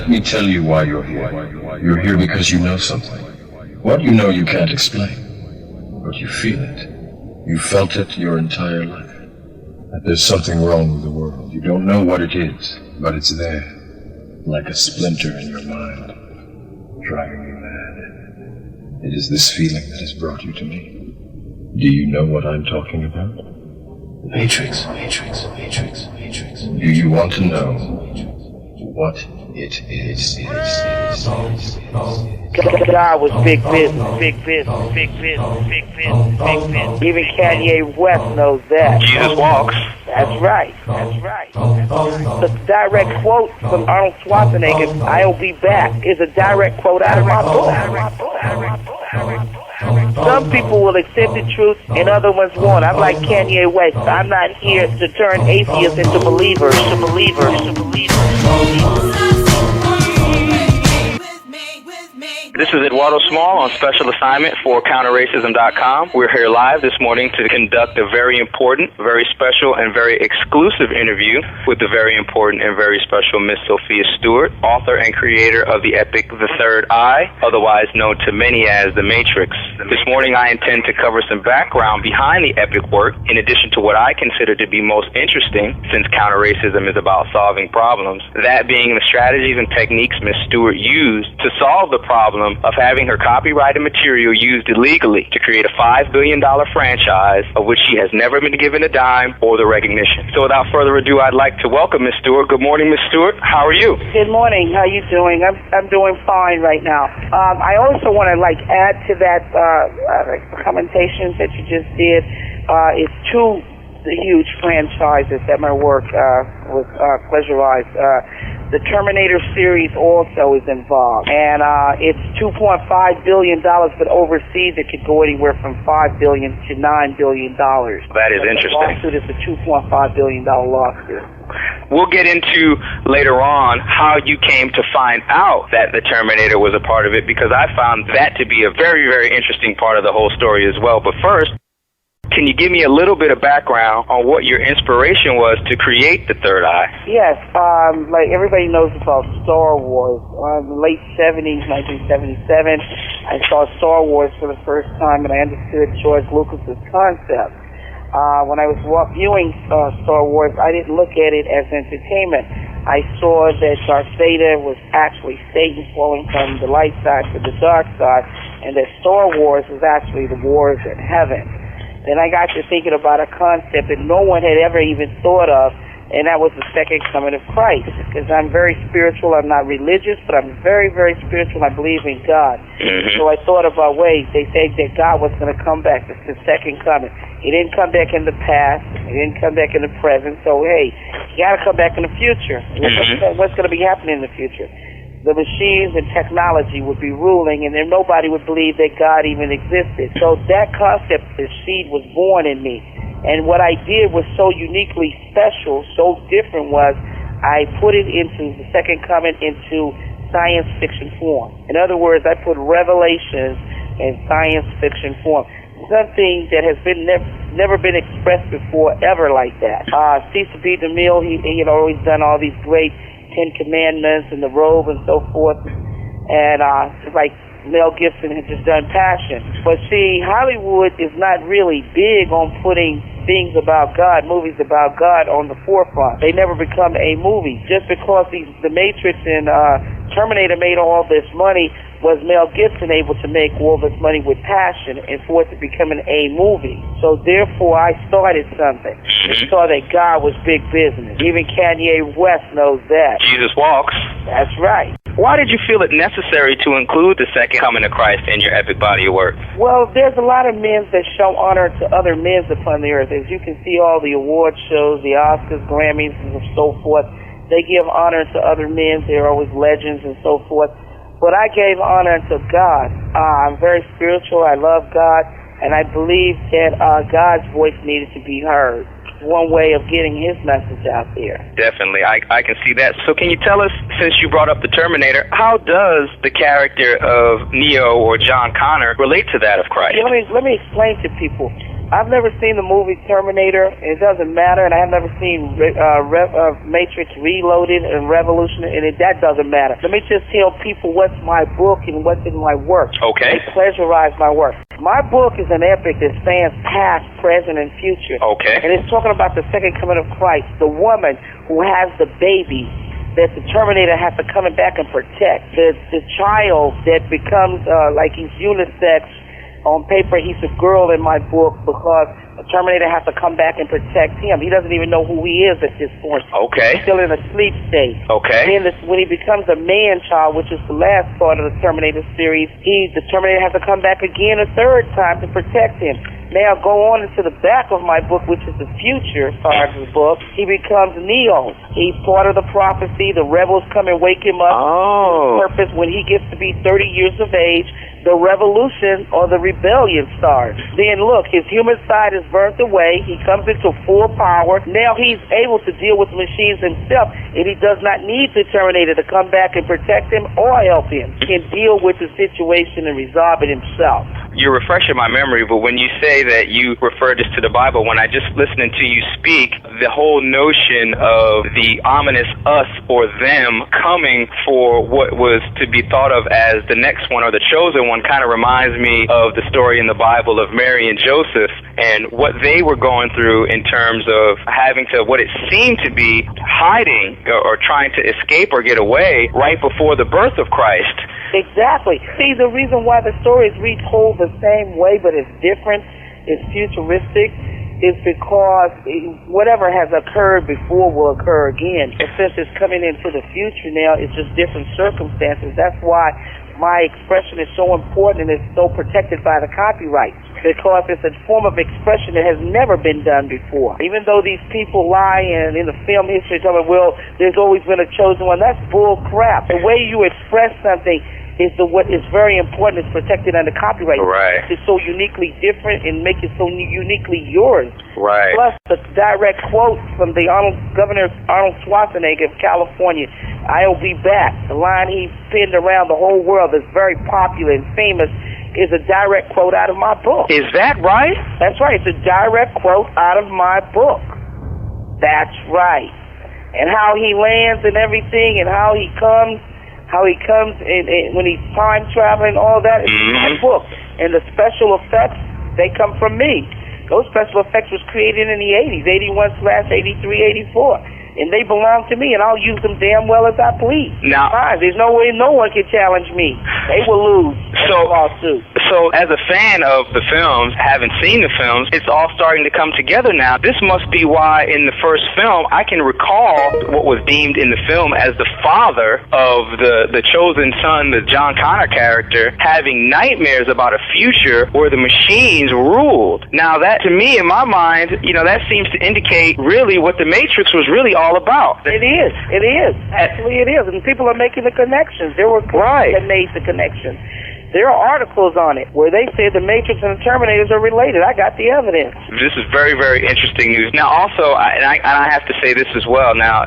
Let me tell you why you're here. You're here because you know something. What you know you can't explain, but you feel it. You felt it your entire life. That there's something wrong with the world. You don't know what it is, but it's there, like a splinter in your mind, driving you mad. It is this feeling that has brought you to me. Do you know what I'm talking about? Matrix. Do you want to know what it is? God was big business. Even Kanye West knows that. Jesus walks. That's right. The direct quote from Arnold Schwarzenegger, "I'll be back," is a direct quote out of my book. Some people will accept the truth and other ones won't. I'm like Kanye West. I'm not here to turn atheists into believers. This is Eduardo Small on special assignment for counterracism.com. We're here live this morning to conduct a very important, very special, and very exclusive interview with the very important and very special Miss Sophia Stewart, author and creator of the epic The Third Eye, otherwise known to many as The Matrix. This morning I intend to cover some background behind the epic work, in addition to what I consider to be most interesting, since counter-racism is about solving problems, that being the strategies and techniques Miss Stewart used to solve the problem of having her copyrighted material used illegally to create a $5 billion franchise of which she has never been given a dime or the recognition. So without further ado, I'd like to welcome Miss Stewart. Good morning, Miss Stewart. How are you? Good morning. How you doing? I'm doing fine right now. I also want to add to that commentations that you just did. It's two huge franchises that my work was pleasurized. The Terminator series also is involved, and it's $2.5 billion, but overseas it could go anywhere from $5 billion to $9 billion. That is interesting. The lawsuit is a $2.5 billion lawsuit. We'll get into later on how you came to find out that the Terminator was a part of it, because I found that to be a very, very interesting part of the whole story as well. But first, can you give me a little bit of background on what your inspiration was to create The Third Eye? Yes, like everybody knows about Star Wars. In the late 70s, 1977, I saw Star Wars for the first time, and I understood George Lucas's concept. When I was viewing Star Wars, I didn't look at it as entertainment. I saw that Darth Vader was actually Satan falling from the light side to the dark side, and that Star Wars was actually the wars in heaven. Then I got to thinking about a concept that no one had ever even thought of, and that was the second coming of Christ. Because I'm very spiritual, I'm not religious, but I'm very, very spiritual. I believe in God. So I thought about ways. They say that God was going to come back. It's the second coming. He didn't come back in the past. He didn't come back in the present. So, hey, he got to come back in the future. What's going to be happening in the future? The machines and technology would be ruling, and then nobody would believe that God even existed. So that concept, the seed, was born in me. And what I did was so uniquely special, so different, was I put it into the second coming into science fiction form. In other words, I put revelations in science fiction form. Something that has been never been expressed before, ever like that. Cecil B. DeMille, he had always done all these great Ten Commandments and the Robe and so forth, and like Mel Gibson had just done Passion. But see, Hollywood is not really big on putting things about God, movies about God, on the forefront. They never become a movie. Just because the Matrix and Terminator made all this money, was Mel Gibson able to make all this money with Passion and for it to become an A movie. So therefore I started something. I saw that God was big business. Even Kanye West knows that. Jesus walks. That's right. Why did you feel it necessary to include the second coming of Christ in your epic body of work? Well, there's a lot of men that show honor to other men upon the earth. As you can see, all the award shows, the Oscars, Grammys, and so forth, they give honor to other men. They're always legends and so forth. But I gave honor to God. I'm very spiritual. I love God. And I believe that God's voice needed to be heard. One way of getting his message out there. Definitely. I can see that. So can you tell us, since you brought up the Terminator, how does the character of Neo or John Connor relate to that of Christ? Let me explain to people. I've never seen the movie Terminator. It doesn't matter, and I have never seen Matrix Reloaded and Revolution, and that doesn't matter. Let me just tell people what's my book and what's in my work. Okay. They pleasurize my work. My book is an epic that spans past, present, and future. Okay. And it's talking about the second coming of Christ, the woman who has the baby that the Terminator has to come back and protect. The child that becomes like he's unisex. On paper, he's a girl in my book because the Terminator has to come back and protect him. He doesn't even know who he is at this point. Okay. He's still in a sleep state. Okay. Then when he becomes a man-child, which is the last part of the Terminator series, the Terminator has to come back again a third time to protect him. Now go on into the back of my book, which is the future part of the book. He becomes Neo. He's part of the prophecy. The rebels come and wake him up. Oh. His purpose, when he gets to be 30 years of age, the revolution or the rebellion starts. Then look, his human side is burnt away. He comes into full power. Now he's able to deal with machines himself, and he does not need the Terminator to come back and protect him or help him. He can deal with the situation and resolve it himself. You're refreshing my memory, but when you say that you refer this to the Bible, when I just listening to you speak, the whole notion of the ominous us or them coming for what was to be thought of as the next one or the chosen one kind of reminds me of the story in the Bible of Mary and Joseph and what they were going through in terms of having to, what it seemed to be, hiding or trying to escape or get away right before the birth of Christ. Exactly. See, the reason why the story is retold the same way but it's different, it's futuristic, is because whatever has occurred before will occur again. But since it's coming into the future now, it's just different circumstances. That's why my expression is so important and it's so protected by the copyright, because it's a form of expression that has never been done before. Even though these people lie and in the film history tell me, well, there's always been a chosen one, that's bull crap. The way you express something is what is very important. It's protected under copyright. Right. It's so uniquely different and make it so uniquely yours. Right. Plus the direct quote from the Governor Arnold Schwarzenegger of California, "I'll be back." The line he pinned around the whole world that's very popular and famous is a direct quote out of my book. Is that right? That's right. It's a direct quote out of my book. That's right. And how he lands and everything and how he comes and when he's time traveling, all that is in my book. And the special effects, they come from me. Those special effects was created in the 80s, 81/83, 84. And they belong to me, and I'll use them damn well as I please. Now, there's no way no one can challenge me. They will lose. So as a fan of the films, having seen the films, it's all starting to come together now. This must be why in the first film, I can recall what was deemed in the film as the father of the chosen son, the John Connor character, having nightmares about a future where the machines ruled. Now that, to me, in my mind, that seems to indicate really what the Matrix was really all about. It is. Actually, it is. And people are making the connections. There were people that made the connection. There are articles on it where they say the Matrix and the Terminators are related. I got the evidence. This is very, very interesting news. Now, also, and I have to say this as well. Now,